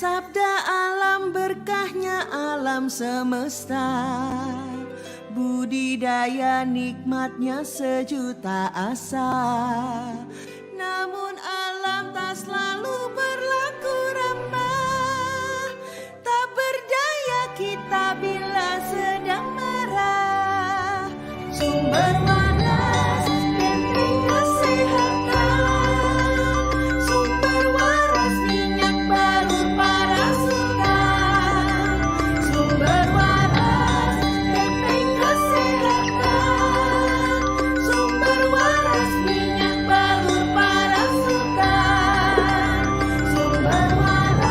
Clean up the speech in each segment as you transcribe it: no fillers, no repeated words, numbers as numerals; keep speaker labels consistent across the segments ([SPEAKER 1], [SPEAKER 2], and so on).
[SPEAKER 1] Sabda alam berkahnya alam semesta, budidaya nikmatnya sejuta asa. Namun alam tak selalu berlaku ramah, tak berdaya kita bila sedang marah. Sumber waras demi kesehatan, sumber waras minyak balur para sultan. Sumber waras demi kesehatan, sumber waras minyak balur para sultan. Sumber waras.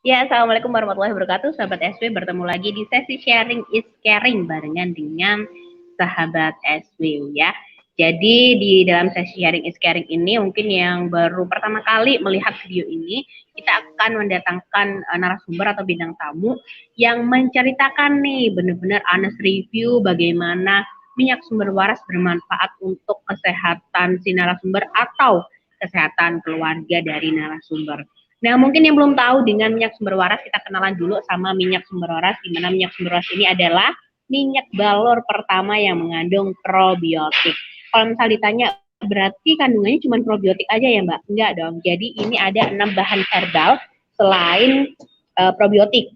[SPEAKER 2] Ya, Assalamualaikum warahmatullahi wabarakatuh. Sahabat SW, bertemu lagi di sesi sharing is caring barengan dengan sahabat SW ya. Jadi di dalam sesi sharing is caring ini mungkin yang baru pertama kali melihat video ini, kita akan mendatangkan narasumber atau bintang tamu yang menceritakan nih benar-benar honest review bagaimana minyak sumber waras bermanfaat untuk kesehatan si narasumber atau kesehatan keluarga dari narasumber. Nah, mungkin yang belum tahu dengan minyak sumber waras, kita kenalan dulu sama minyak sumber waras, di mana minyak sumber waras ini adalah minyak balur pertama yang mengandung probiotik. Kalau misal ditanya, berarti kandungannya cuma probiotik aja ya, Mbak? Enggak dong. Jadi ini ada 6 bahan herbal selain probiotik.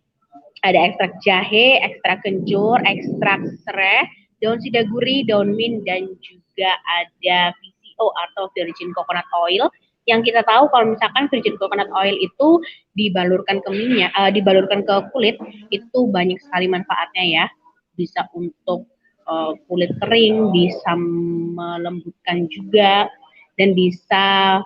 [SPEAKER 2] Ada ekstrak jahe, ekstrak kencur, ekstrak serai, daun sidaguri, daun mint, dan juga ada VCO atau virgin coconut oil. Yang kita tahu kalau misalkan virgin coconut oil itu dibalurkan ke minyak, dibalurkan ke kulit, itu banyak sekali manfaatnya ya. Bisa untuk kulit kering, bisa melembutkan juga, dan bisa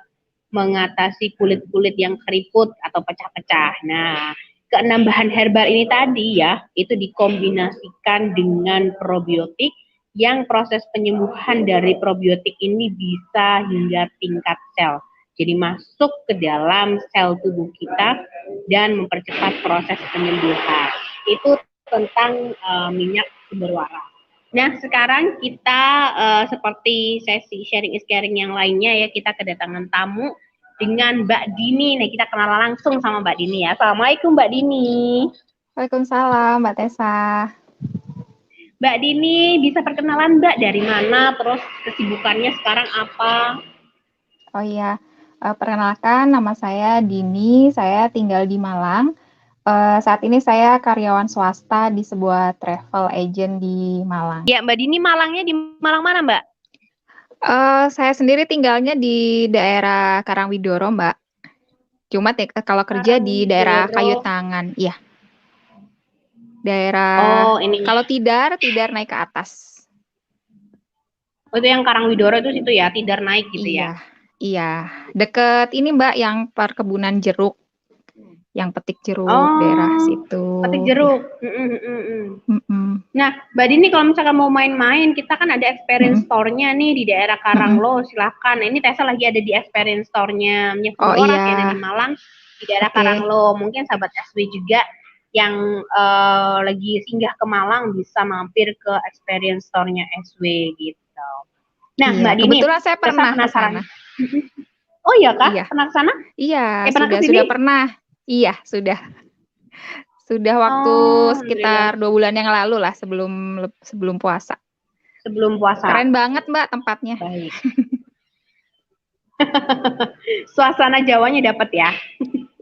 [SPEAKER 2] mengatasi kulit-kulit yang keriput atau pecah-pecah. Nah, keenam bahan herbal ini tadi ya, itu dikombinasikan dengan probiotik yang proses penyembuhan dari probiotik ini bisa hingga tingkat sel. Jadi masuk ke dalam sel tubuh kita dan mempercepat proses penyembuhan. Itu tentang minyak sumber waras. Nah, sekarang kita seperti sesi sharing is caring yang lainnya ya, kita kedatangan tamu dengan Mbak Dini. Nah, kita kenal langsung sama Mbak Dini ya. Assalamualaikum Mbak Dini.
[SPEAKER 3] Waalaikumsalam Mbak Tessa.
[SPEAKER 2] Mbak Dini, bisa perkenalan Mbak dari mana, terus kesibukannya sekarang apa?
[SPEAKER 3] Oh iya, perkenalkan nama saya Dini, saya tinggal di Malang. Saat ini saya karyawan swasta di sebuah travel agent di Malang.
[SPEAKER 2] Ya, Mbak Dini Malangnya di Malang mana, Mbak?
[SPEAKER 3] Saya sendiri tinggalnya di daerah Karangwidoro, Mbak. Cuma kalau kerja di daerah Kayu Tangan, iya. Daerah, kalau Tidar naik ke atas.
[SPEAKER 2] Oh, itu yang Karangwidoro itu situ ya, Tidar naik gitu ya?
[SPEAKER 3] Iya, deket ini Mbak, yang perkebunan jeruk. Yang petik jeruk daerah situ.
[SPEAKER 2] Petik jeruk. Nah, Mbak Dini kalau misalkan mau main-main, kita kan ada experience store-nya nih di daerah Karanglo, silakan. Ini Tessa lagi ada di experience store-nya minyak sumber waras yang ada di Malang, di daerah Karanglo. Mungkin sahabat SW juga yang lagi singgah ke Malang bisa mampir ke experience store-nya SW gitu. Nah, Mbak Dini,
[SPEAKER 3] kebetulan saya pernah ke sana.
[SPEAKER 2] Oh iya kah? Iya. Pernah ke sana?
[SPEAKER 3] Iya, sudah pernah. Iya, sudah. Sudah waktu sekitar 2 bulan yang lalu lah, sebelum puasa.
[SPEAKER 2] Sebelum puasa.
[SPEAKER 3] Keren banget Mbak tempatnya.
[SPEAKER 2] Baik. Suasana Jawanya dapat ya?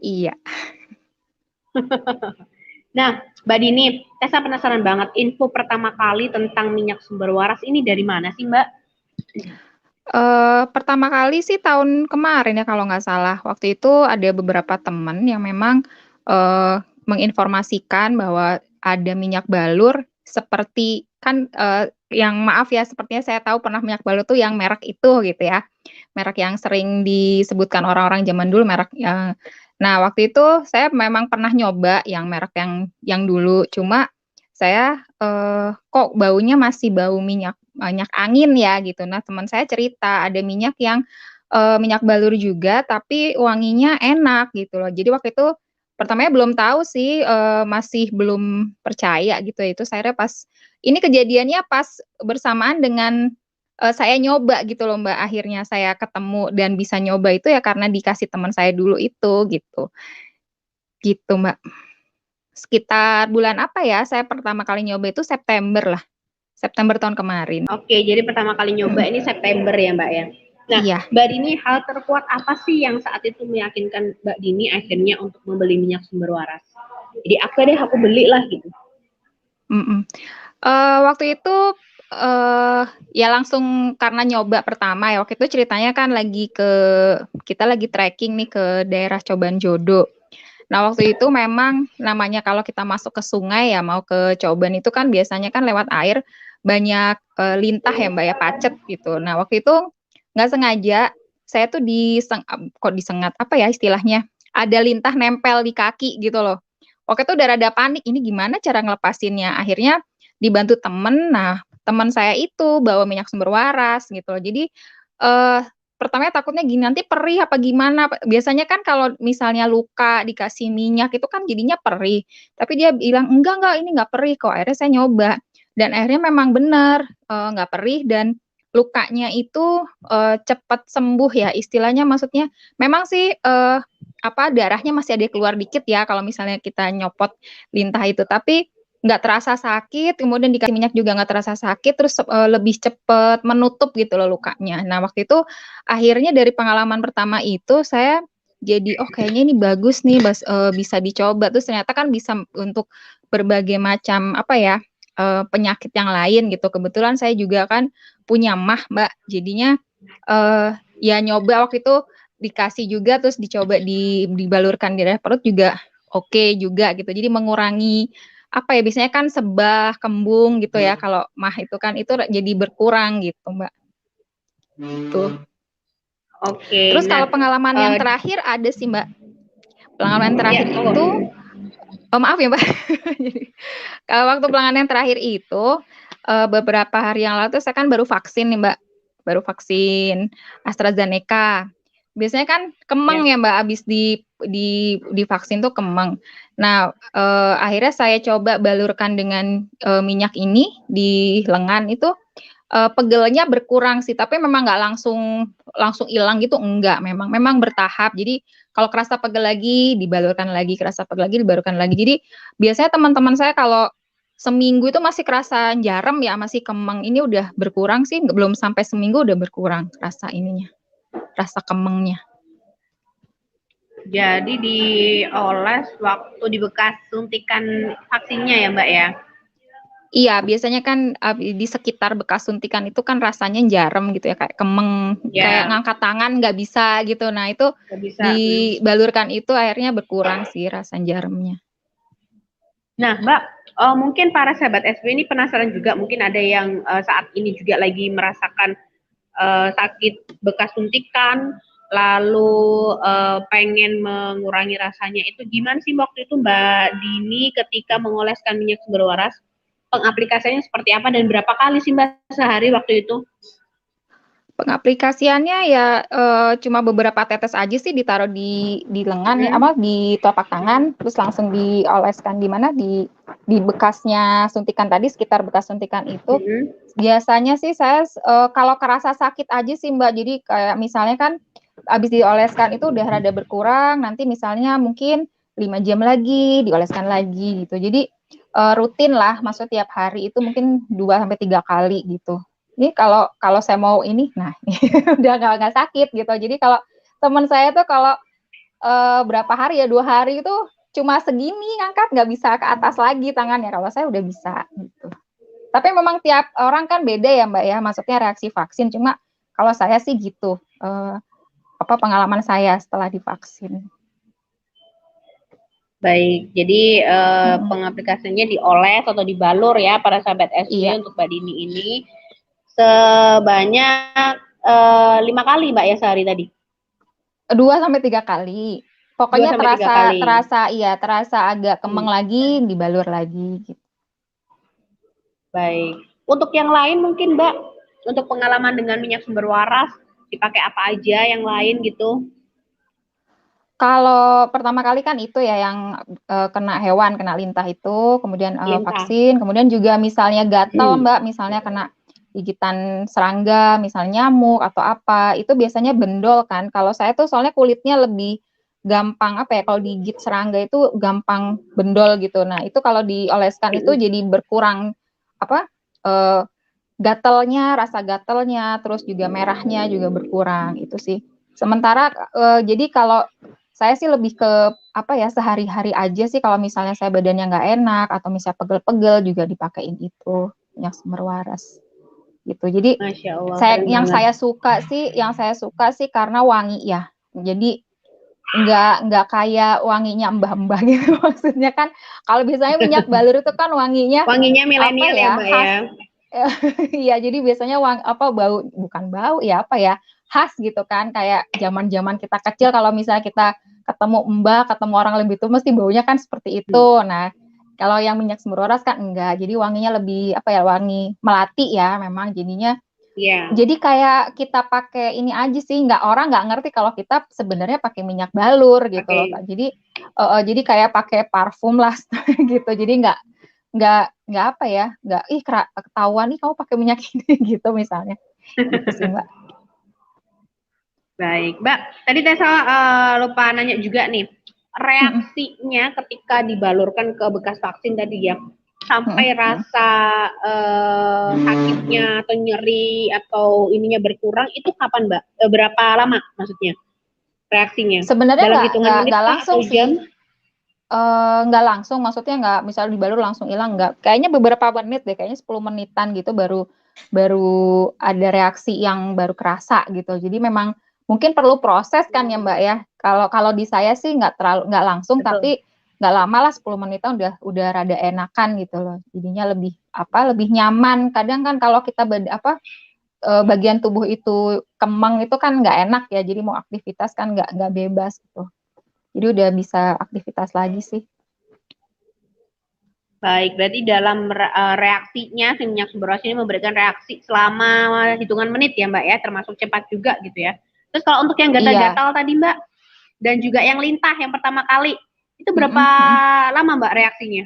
[SPEAKER 3] Iya.
[SPEAKER 2] Nah, Mbak Dini, Tessa penasaran banget, info pertama kali tentang minyak sumber waras ini dari mana sih Mbak?
[SPEAKER 3] Pertama kali sih tahun kemarin ya kalau nggak salah. Waktu itu ada beberapa teman yang memang menginformasikan bahwa ada minyak balur seperti kan yang maaf ya, sepertinya saya tahu pernah minyak balur tuh yang merek itu gitu ya. Merek yang sering disebutkan orang-orang zaman dulu, merek yang nah waktu itu saya memang pernah nyoba yang merek yang dulu, cuma saya kok baunya masih bau minyak angin ya gitu. Nah, teman saya cerita ada minyak yang minyak balur juga tapi wanginya enak gitu loh. Jadi waktu itu pertamanya belum tahu sih, masih belum percaya gitu. Itu saya pas ini kejadiannya pas bersamaan dengan saya nyoba gitu loh, Mbak, akhirnya saya ketemu dan bisa nyoba itu ya karena dikasih teman saya dulu itu, gitu, Mbak. Sekitar bulan apa ya, saya pertama kali nyoba itu September lah, September tahun kemarin.
[SPEAKER 2] Oke, jadi pertama kali nyoba
[SPEAKER 3] Mhm,
[SPEAKER 2] ini September ya Mbak ya. Nah,
[SPEAKER 3] iya,
[SPEAKER 2] Mbak Dini, hal terkuat apa sih yang saat itu meyakinkan Mbak Dini akhirnya untuk membeli minyak sumber waras? Jadi oke deh aku beli lah gitu.
[SPEAKER 3] mhm. Waktu itu, ya langsung karena nyoba pertama ya, waktu itu ceritanya kan kita lagi trekking nih ke daerah Coban Jodo. Nah, waktu itu memang namanya kalau kita masuk ke sungai ya, mau ke Coban itu kan biasanya kan lewat air banyak, lintah ya, Mbak, ya, pacet gitu. Nah, waktu itu nggak sengaja saya tuh kok disengat, apa ya istilahnya, ada lintah nempel di kaki gitu loh. Waktu itu udah rada panik, ini gimana cara ngelepasinnya? Akhirnya dibantu temen, nah teman saya itu bawa minyak sumber waras gitu loh. Jadi, eee, pertamanya takutnya gini, nanti perih apa gimana, biasanya kan kalau misalnya luka dikasih minyak itu kan jadinya perih, tapi dia bilang, enggak, ini nggak perih kok." Akhirnya saya nyoba dan akhirnya memang benar, nggak perih dan lukanya itu, cepet sembuh ya istilahnya maksudnya memang sih, darahnya masih ada keluar dikit ya kalau misalnya kita nyopot lintah itu, tapi nggak terasa sakit, kemudian dikasih minyak juga nggak terasa sakit, terus, lebih cepet menutup gitu loh lukanya. Nah, waktu itu akhirnya dari pengalaman pertama itu saya jadi, "Oh kayaknya ini bagus nih bisa dicoba." Terus ternyata kan bisa untuk berbagai macam, apa ya, penyakit yang lain gitu. Kebetulan saya juga kan punya MAH, Mbak, jadinya, ya nyoba waktu itu dikasih juga terus dicoba dibalurkan di daerah perut juga oke juga gitu. Jadi mengurangi apa ya, biasanya kan sebah, kembung gitu ya, kalau MAH itu kan itu jadi berkurang gitu, Mbak, gitu.
[SPEAKER 2] Oke,
[SPEAKER 3] Terus
[SPEAKER 2] nah
[SPEAKER 3] kalau pengalaman yang terakhir ada sih, Mbak. Pengalaman
[SPEAKER 2] ya
[SPEAKER 3] terakhir itu
[SPEAKER 2] monggo.
[SPEAKER 3] maaf ya, Mbak, jadi kalau waktu pengalaman yang terakhir itu, beberapa hari yang lalu tuh saya kan baru vaksin nih, Mbak, baru vaksin AstraZeneca. Biasanya kan
[SPEAKER 2] Ya.
[SPEAKER 3] kemeng ya, Mbak, habis divaksin tuh kemeng. Nah, akhirnya saya coba balurkan dengan, minyak ini di lengan itu, pegelnya berkurang sih, tapi memang nggak langsung langsung hilang gitu, enggak, memang bertahap. Jadi kalau kerasa pegel lagi, dibalurkan lagi, kerasa pegel lagi, dibalurkan lagi. Jadi biasanya teman-teman saya kalau seminggu itu masih kerasa jarem ya, masih kemeng, ini udah berkurang sih, belum sampai seminggu udah berkurang rasa ininya, rasa kemengnya.
[SPEAKER 2] Jadi dioles waktu di bekas suntikan vaksinnya ya Mbak ya?
[SPEAKER 3] Iya, biasanya kan, di sekitar bekas suntikan itu kan rasanya jarem gitu ya, kayak kemeng, kayak
[SPEAKER 2] Ya,
[SPEAKER 3] ngangkat tangan nggak bisa gitu. Nah, itu
[SPEAKER 2] nggak bisa.
[SPEAKER 3] dibalurkan itu akhirnya berkurang sih rasa jaremnya.
[SPEAKER 2] Nah, Mbak, mungkin para sahabat SW ini penasaran juga, mungkin ada yang saat ini juga lagi merasakan sakit bekas suntikan, lalu pengen mengurangi rasanya itu gimana sih waktu itu Mbak Dini ketika mengoleskan minyak sumber waras? Pengaplikasiannya seperti apa dan berapa kali sih Mbak sehari waktu itu?
[SPEAKER 3] Pengaplikasiannya ya, cuma beberapa tetes aja sih ditaruh di lengan ya,
[SPEAKER 2] Hmm.
[SPEAKER 3] di telapak tangan, terus langsung dioleskan di mana, di bekasnya suntikan tadi, sekitar bekas suntikan itu.
[SPEAKER 2] Hmm.
[SPEAKER 3] Biasanya sih saya, kalau kerasa sakit aja sih, Mbak, jadi kayak misalnya kan habis dioleskan itu udah rada berkurang, nanti misalnya mungkin 5 jam lagi, dioleskan lagi gitu. Jadi, rutin lah, maksudnya tiap hari itu mungkin 2 sampai 3 kali gitu. Ini kalau saya mau ini, nah udah nggak sakit gitu. Jadi kalau teman saya tuh kalau, berapa hari ya, 2 hari itu cuma segini ngangkat, nggak bisa ke atas lagi tangannya, kalau saya udah bisa gitu. Tapi memang tiap orang kan beda ya, Mbak, ya, maksudnya reaksi vaksin, cuma kalau saya sih gitu, pengalaman saya setelah divaksin.
[SPEAKER 2] Baik, jadi
[SPEAKER 3] Mhm,
[SPEAKER 2] pengaplikasiannya dioles atau dibalur ya para sahabat SW
[SPEAKER 3] iya,
[SPEAKER 2] untuk Mbak Dini ini sebanyak 5 kali Mbak ya sehari tadi.
[SPEAKER 3] 2 sampai 3 kali.
[SPEAKER 2] Dua
[SPEAKER 3] Pokoknya
[SPEAKER 2] sampai tiga kali.
[SPEAKER 3] terasa agak
[SPEAKER 2] Hmm,
[SPEAKER 3] kemeng lagi, dibalur lagi gitu.
[SPEAKER 2] baik. Untuk yang lain mungkin Mbak, untuk pengalaman dengan minyak sumber waras dipakai apa aja yang lain gitu?
[SPEAKER 3] Kalau pertama kali kan itu ya yang, kena hewan, kena lintah itu, kemudian,
[SPEAKER 2] Lintah.
[SPEAKER 3] vaksin, kemudian juga misalnya gatal, Mbak, misalnya kena gigitan serangga, misalnya nyamuk atau apa, itu biasanya bendol kan. Kalau saya tuh soalnya kulitnya lebih gampang apa ya, kalau digigit serangga itu gampang bendol gitu. Nah, itu kalau dioleskan itu jadi berkurang apa, gatalnya, rasa gatalnya, terus juga merahnya juga berkurang, itu sih. Sementara, jadi kalau saya sih lebih ke, apa ya, sehari-hari aja sih kalau misalnya saya badannya nggak enak atau misalnya pegel-pegel juga dipakein itu, minyak sumber waras, gitu. Jadi,
[SPEAKER 2] Masya Allah, keren
[SPEAKER 3] yang
[SPEAKER 2] banget.
[SPEAKER 3] saya suka sih karena wangi ya. Jadi, nggak kayak wanginya mbah-mbah gitu, maksudnya kan kalau biasanya minyak balur itu kan wanginya,
[SPEAKER 2] Wanginya
[SPEAKER 3] apa
[SPEAKER 2] milenial ya
[SPEAKER 3] ya,
[SPEAKER 2] Mbak
[SPEAKER 3] khas.
[SPEAKER 2] ya.
[SPEAKER 3] Iya, jadi biasanya bau, bukan bau ya, apa ya, khas gitu kan, kayak zaman-zaman kita kecil kalau misalnya kita ketemu mbah, ketemu orang lebih tua mesti baunya kan seperti itu. Nah, kalau yang minyak sumber waras kan enggak, jadi wanginya lebih, apa ya, wangi melati ya memang jadinya.
[SPEAKER 2] Iya.
[SPEAKER 3] Jadi kayak kita pakai ini aja sih, orang nggak ngerti kalau kita sebenarnya pakai minyak balur gitu loh,
[SPEAKER 2] Oke.
[SPEAKER 3] Kak. Jadi kayak pakai parfum lah gitu. Jadi nggak apa ya, nggak, "Ih, ketahuan nih kamu pakai minyak ini," gitu misalnya. Gitu sih, Mbak.
[SPEAKER 2] Baik, Mbak. Tadi saya lupa nanya juga nih,
[SPEAKER 3] Mhm,
[SPEAKER 2] reaksinya ketika dibalurkan ke bekas vaksin tadi ya,
[SPEAKER 3] mhm,
[SPEAKER 2] sampai
[SPEAKER 3] mhm.
[SPEAKER 2] rasa sakitnya atau nyeri atau ininya berkurang itu kapan, Mbak? Berapa lama maksudnya reaksinya?
[SPEAKER 3] Sebenarnya
[SPEAKER 2] Dalam hitungan menit
[SPEAKER 3] nggak
[SPEAKER 2] kah atau
[SPEAKER 3] langsung
[SPEAKER 2] jam?
[SPEAKER 3] sih, nggak langsung, maksudnya nggak misal dibalur langsung hilang, nggak. Kayaknya beberapa menit deh, kayaknya 10 menitan gitu baru baru ada reaksi yang baru kerasa gitu. Jadi memang mungkin perlu proses kan ya, Mbak, ya. Kalau kalau di saya sih nggak langsung,
[SPEAKER 2] Betul.
[SPEAKER 3] tapi nggak lama lah 10 menitan udah rada enakan gitu loh. Jadinya lebih apa, lebih nyaman. Kadang kan kalau kita bagian tubuh itu kemang itu kan nggak enak ya, jadi mau aktivitas kan nggak bebas gitu. Jadi udah bisa aktivitas lagi sih.
[SPEAKER 2] Baik, berarti dalam reaksinya si minyak sumber ini memberikan reaksi selama hitungan menit ya Mbak ya, termasuk cepat juga gitu ya. Terus kalau untuk yang
[SPEAKER 3] Iya.
[SPEAKER 2] gatal-gatal tadi Mbak, dan juga yang lintah yang pertama kali, itu berapa
[SPEAKER 3] Mhm, mhm.
[SPEAKER 2] lama Mbak reaksinya?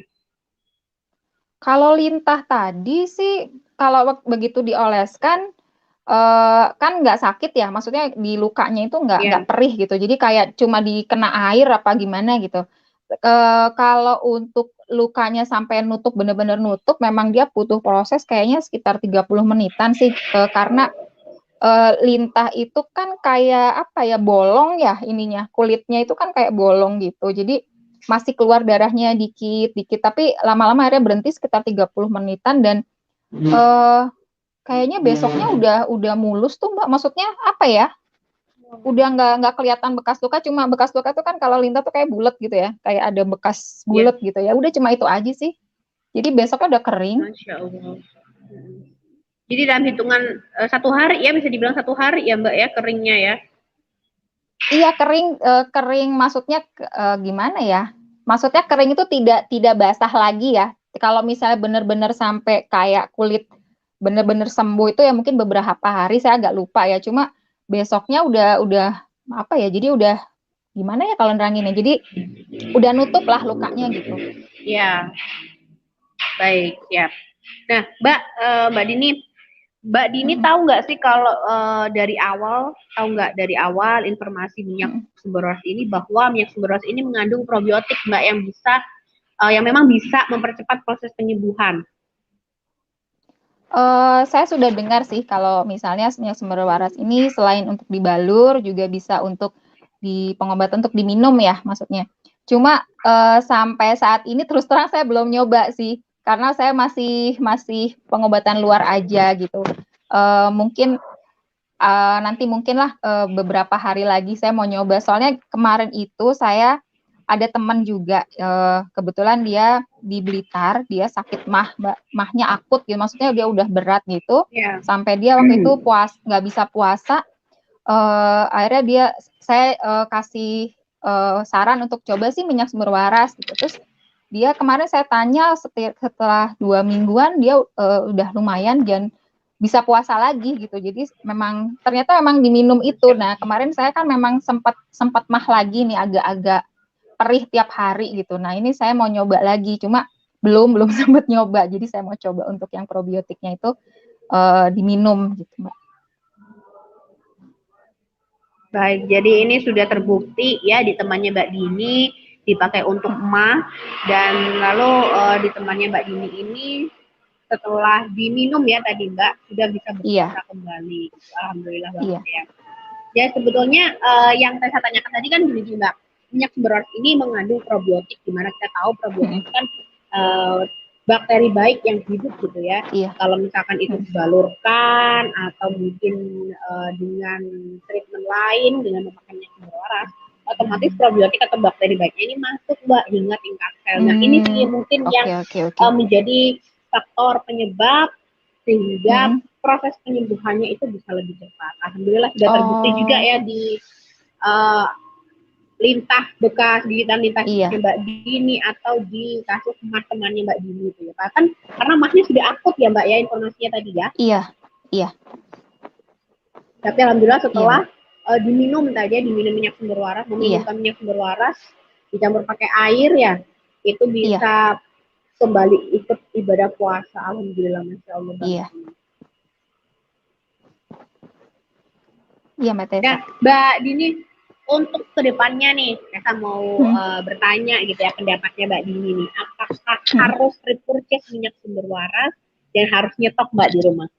[SPEAKER 3] Kalau lintah tadi sih, kalau begitu dioleskan, kan nggak sakit ya, maksudnya di lukanya itu nggak
[SPEAKER 2] Ya,
[SPEAKER 3] perih gitu, jadi kayak cuma dikena air apa gimana gitu. Kalau untuk lukanya sampai nutup, bener-bener nutup, memang dia butuh proses kayaknya sekitar 30 menitan sih, karena, lintah itu kan kayak apa ya, bolong ya ininya, kulitnya itu kan kayak bolong gitu. Jadi masih keluar darahnya dikit-dikit, tapi lama-lama akhirnya berhenti sekitar 30 menitan dan, eee, kayaknya besoknya udah mulus tuh, Mbak. Maksudnya apa ya, udah nggak kelihatan bekas luka, cuma bekas luka tuh kan kalau lintah tuh kayak bulet gitu ya, kayak ada bekas
[SPEAKER 2] ya,
[SPEAKER 3] bulet gitu ya, udah cuma itu aja sih. Jadi besoknya udah kering.
[SPEAKER 2] Masya Allah. Jadi dalam hitungan 1 hari ya, bisa dibilang 1 hari ya Mbak ya keringnya ya.
[SPEAKER 3] Iya kering, kering maksudnya, gimana ya, maksudnya kering itu tidak basah lagi ya. Kalau misalnya bener-bener sampai kayak kulit bener-bener sembuh itu ya mungkin beberapa hari, saya agak lupa ya. Cuma besoknya udah apa ya, jadi udah gimana ya kalau neranginnya, jadi udah nutup lah lukanya gitu.
[SPEAKER 2] Ya, baik, siap. Nah, Mbak Dini
[SPEAKER 3] Mhm,
[SPEAKER 2] tahu nggak sih kalau tahu nggak dari awal informasi minyak
[SPEAKER 3] mhm.
[SPEAKER 2] sumber waras ini bahwa minyak sumber waras ini mengandung probiotik Mbak yang memang bisa mempercepat proses penyembuhan.
[SPEAKER 3] Saya sudah dengar sih kalau misalnya minyak sumber waras ini selain untuk dibalur juga bisa untuk pengobatan untuk diminum ya maksudnya. Cuma, sampai saat ini terus terang saya belum nyoba sih, karena saya masih masih pengobatan luar aja gitu. Mungkin, nanti mungkinlah, beberapa hari lagi saya mau nyoba. Soalnya kemarin itu saya ada teman juga, kebetulan dia di Blitar, dia sakit MAH, Mbak, MAH-nya akut gitu, maksudnya dia udah berat gitu,
[SPEAKER 2] Ya.
[SPEAKER 3] sampai dia waktu itu nggak bisa puasa, akhirnya saya, kasih, saran untuk coba sih minyak sumber waras gitu. Terus dia kemarin saya tanya setelah 2 mingguan dia, udah lumayan dan bisa puasa lagi gitu. Jadi ternyata memang diminum itu. Nah, kemarin saya kan memang sempat sempat MAH lagi nih, agak-agak perih tiap hari gitu. Nah, ini saya mau nyoba lagi, cuma belum belum sempet nyoba. Jadi saya mau coba untuk yang probiotiknya itu, diminum gitu, Mbak.
[SPEAKER 2] Baik, jadi ini sudah terbukti ya di temannya Mbak Dini dipakai untuk emah, dan lalu di temannya Mbak Dini ini setelah diminum ya tadi Mbak sudah bisa
[SPEAKER 3] Iya,
[SPEAKER 2] berpuasa kembali. Alhamdulillah
[SPEAKER 3] iya.
[SPEAKER 2] banget ya. Ya sebetulnya yang saya tanyakan tadi kan gini Mbak, minyak sumber waras ini mengandung probiotik, di mana kita tahu probiotik kan bakteri baik yang hidup gitu ya.
[SPEAKER 3] Iya.
[SPEAKER 2] Kalau misalkan itu dibalurkan atau mungkin dengan treatment lain dengan memakai minyak sumber waras, otomatis probiotik atau bakteri baiknya ini masuk Mbak hingga tingkat sel. Nah ini sih mungkin yang menjadi faktor penyebab sehingga proses penyembuhannya itu bisa lebih cepat. Alhamdulillah sudah terbukti juga ya di lintah bekas gigitan lintah Mbak Dini atau di kasus temannya Mbak Dini itu ya. Bahkan karena mahnya sudah akut ya Mbak ya informasinya tadi ya.
[SPEAKER 3] Iya, iya.
[SPEAKER 2] Tapi alhamdulillah setelah diminum tadi ya, diminum minyak sumber waras, meminumkan minyak sumber waras dicampur pakai air ya, itu bisa kembali ikut ibadah puasa. Alhamdulillah, masya Allah.
[SPEAKER 3] Iya. Iya, Mbak Tessa.
[SPEAKER 2] Nah, Mbak Dini, untuk kedepannya nih, Tessa mau bertanya gitu ya pendapatnya Mbak Dini nih, apakah harus repurchase minyak sumber waras dan harus nyetok Mbak di rumah?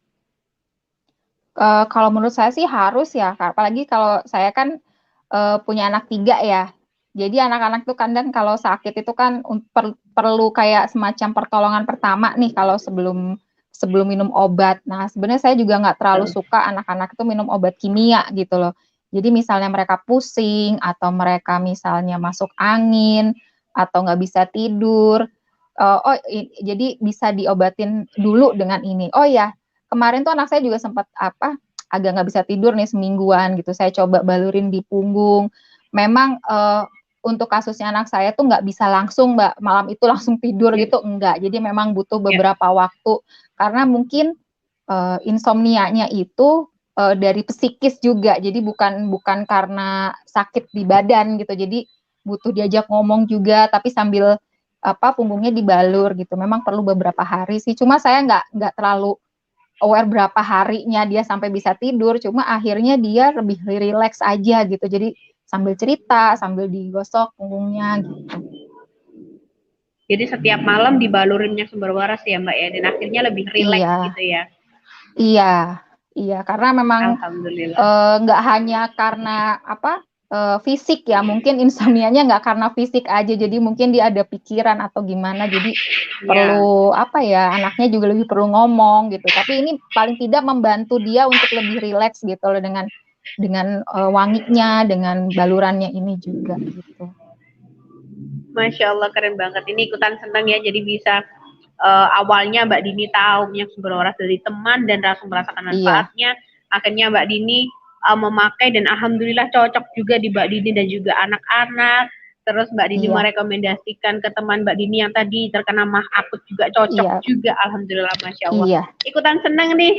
[SPEAKER 3] Kalau menurut saya sih harus ya, apalagi kalau saya kan punya anak 3 ya. Jadi anak-anak tuh kadang kalau sakit itu kan perlu kayak semacam pertolongan pertama nih kalau sebelum minum obat. Nah sebenarnya saya juga nggak terlalu suka anak-anak itu minum obat kimia gitu loh. Jadi misalnya mereka pusing atau mereka misalnya masuk angin atau nggak bisa tidur, jadi bisa diobatin dulu dengan ini. Oh ya, kemarin tuh anak saya juga sempat agak nggak bisa tidur nih semingguan gitu. Saya coba balurin di punggung. Memang untuk kasusnya anak saya tuh nggak bisa langsung Mbak malam itu langsung tidur gitu, enggak. Jadi memang butuh beberapa waktu karena mungkin insomnianya itu dari psikis juga. Jadi bukan karena sakit di badan gitu. Jadi butuh diajak ngomong juga tapi sambil punggungnya dibalur gitu. Memang perlu beberapa hari sih. Cuma saya nggak terlalu aware berapa harinya dia sampai bisa tidur, cuma akhirnya dia lebih rileks aja gitu. Jadi sambil cerita, sambil digosok punggungnya gitu.
[SPEAKER 2] Jadi setiap malam dibalurin minyak sumber waras ya Mbak ya, dan akhirnya lebih rileks gitu ya.
[SPEAKER 3] Iya, karena memang nggak hanya karena fisik ya, mungkin insomnianya nggak karena fisik aja, jadi mungkin dia ada pikiran atau gimana, jadi perlu anaknya juga lebih perlu ngomong gitu. Tapi ini paling tidak membantu dia untuk lebih rileks gitu loh dengan wanginya, dengan balurannya ini juga gitu.
[SPEAKER 2] Masya Allah, keren banget. Ini ikutan senang ya, jadi bisa awalnya Mbak Dini tahu minyak sumber waras dari teman dan langsung merasakan manfaatnya. Akhirnya Mbak Dini memakai dan alhamdulillah cocok juga di Mbak Dini dan juga anak-anak. Terus Mbak Dini merekomendasikan ke teman Mbak Dini yang tadi terkena mah akut juga cocok juga. Alhamdulillah, Masya Allah. Ikutan senang nih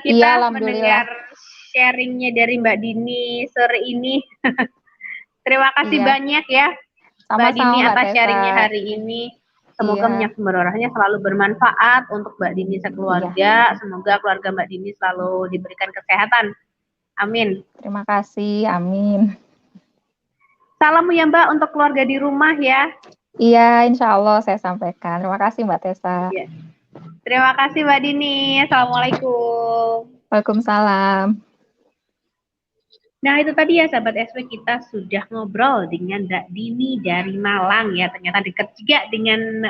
[SPEAKER 2] kita mendengar sharingnya dari Mbak Dini sore ini. Terima kasih banyak ya Mbak Dini atas sharingnya hari ini. Semoga minyak sumber warasnya selalu bermanfaat untuk Mbak Dini sekeluarga. Semoga keluarga Mbak Dini selalu diberikan kesehatan. Amin.
[SPEAKER 3] Terima kasih, amin.
[SPEAKER 2] Salam ya Mbak untuk keluarga di rumah ya.
[SPEAKER 3] Iya, insya Allah saya sampaikan. Terima kasih Mbak Tessa.
[SPEAKER 2] Ya. Terima kasih Mbak Dini. Assalamualaikum.
[SPEAKER 3] Waalaikumsalam.
[SPEAKER 2] Nah itu tadi ya sahabat SW, kita sudah ngobrol dengan Mbak Dini dari Malang ya. Ternyata dekat juga dengan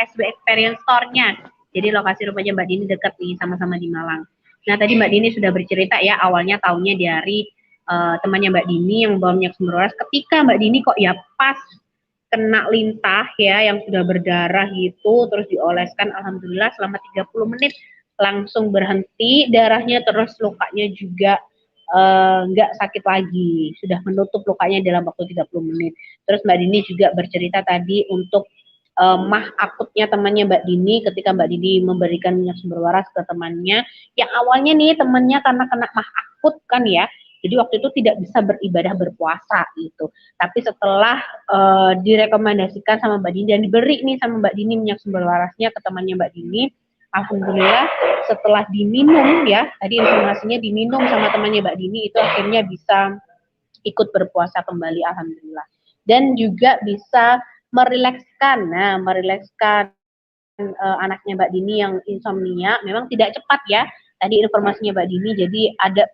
[SPEAKER 2] SW Experience Store-nya. Jadi lokasi rumahnya Mbak Dini dekat nih, sama-sama di Malang. Nah tadi Mbak Dini sudah bercerita ya, awalnya taunya dari temannya Mbak Dini yang membawa minyak sumber waras. Ketika Mbak Dini kok ya pas kena lintah ya yang sudah berdarah gitu, terus dioleskan, alhamdulillah selama 30 menit langsung berhenti darahnya, terus lukanya juga nggak sakit lagi, sudah menutup lukanya dalam waktu 30 menit. Terus Mbak Dini juga bercerita tadi untuk mah akutnya temannya Mbak Dini, ketika Mbak Dini memberikan minyak sumber waras ke temannya, yang awalnya nih temannya karena kena mah akut kan ya, jadi waktu itu tidak bisa beribadah berpuasa gitu. Tapi setelah direkomendasikan sama Mbak Dini dan diberi nih sama Mbak Dini minyak sumber warasnya ke temannya Mbak Dini, alhamdulillah setelah diminum ya, tadi informasinya diminum sama temannya Mbak Dini itu akhirnya bisa ikut berpuasa kembali alhamdulillah. Dan juga bisa merilekskan, anaknya Mbak Dini yang insomnia, memang tidak cepat ya. Tadi informasinya Mbak Dini, jadi ada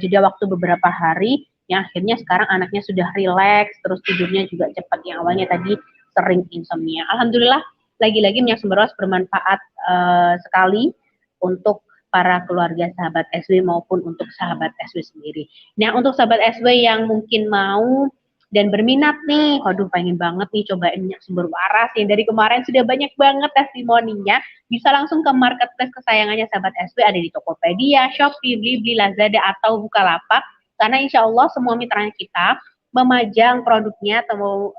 [SPEAKER 2] jeda waktu beberapa hari, yang akhirnya sekarang anaknya sudah rileks, terus tidurnya juga cepat. Yang awalnya tadi sering insomnia. Alhamdulillah, lagi-lagi minyak sumber waras bermanfaat sekali untuk para keluarga sahabat SW maupun untuk sahabat SW sendiri. Nah, untuk sahabat SW yang mungkin mau dan berminat nih, waduh pengen banget nih cobain minyak sumber waras yang dari kemarin sudah banyak banget testimoninya, bisa langsung ke marketplace kesayangannya sahabat SW, ada di Tokopedia, Shopee, Blibli, Lazada, atau Bukalapak, karena insya Allah semua mitranya kita memajang produknya atau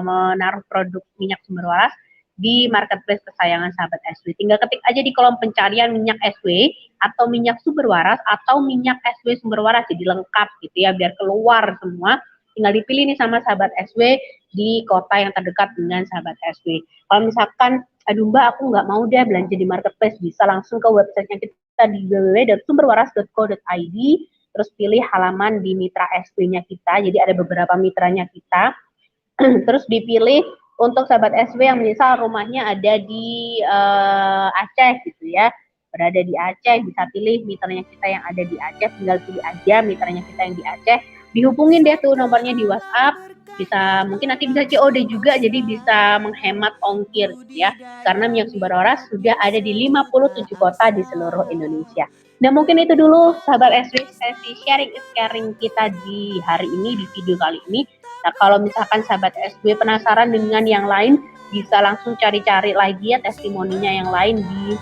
[SPEAKER 2] menaruh produk minyak sumber waras di marketplace kesayangan sahabat SW. Tinggal ketik aja di kolom pencarian minyak SW atau minyak sumber waras atau minyak SW sumber waras, jadi lengkap gitu ya, biar keluar semua. Tinggal dipilih nih sama sahabat SW di kota yang terdekat dengan sahabat SW. Kalau misalkan, aduh Mbak aku nggak mau deh belanja di marketplace, bisa langsung ke websitenya kita di www.sumberwaras.co.id, terus pilih halaman di mitra SW-nya kita, jadi ada beberapa mitranya kita, terus dipilih untuk sahabat SW yang misal rumahnya ada di Aceh gitu ya, berada di Aceh, bisa pilih mitranya kita yang ada di Aceh, tinggal pilih aja mitranya kita yang di Aceh, dihubungin deh tuh nomornya di WhatsApp, bisa mungkin nanti bisa COD juga, jadi bisa menghemat ongkir ya, karena minyak sumber waras sudah ada di 57 kota di seluruh Indonesia. Nah mungkin itu dulu sahabat SW sesi sharing is caring kita di hari ini, di video kali ini. Nah kalau misalkan sahabat SW penasaran dengan yang lain, bisa langsung cari-cari lagi ya testimoninya yang lain di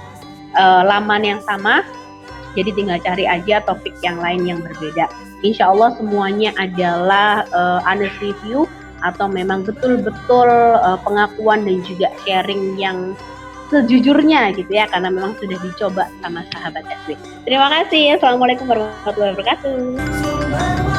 [SPEAKER 2] laman yang sama. Jadi tinggal cari aja topik yang lain yang berbeda. Insya Allah semuanya adalah honest review atau memang betul-betul pengakuan dan juga sharing yang sejujurnya gitu ya, karena memang sudah dicoba sama sahabat SW. Terima kasih. Assalamualaikum warahmatullahi wabarakatuh.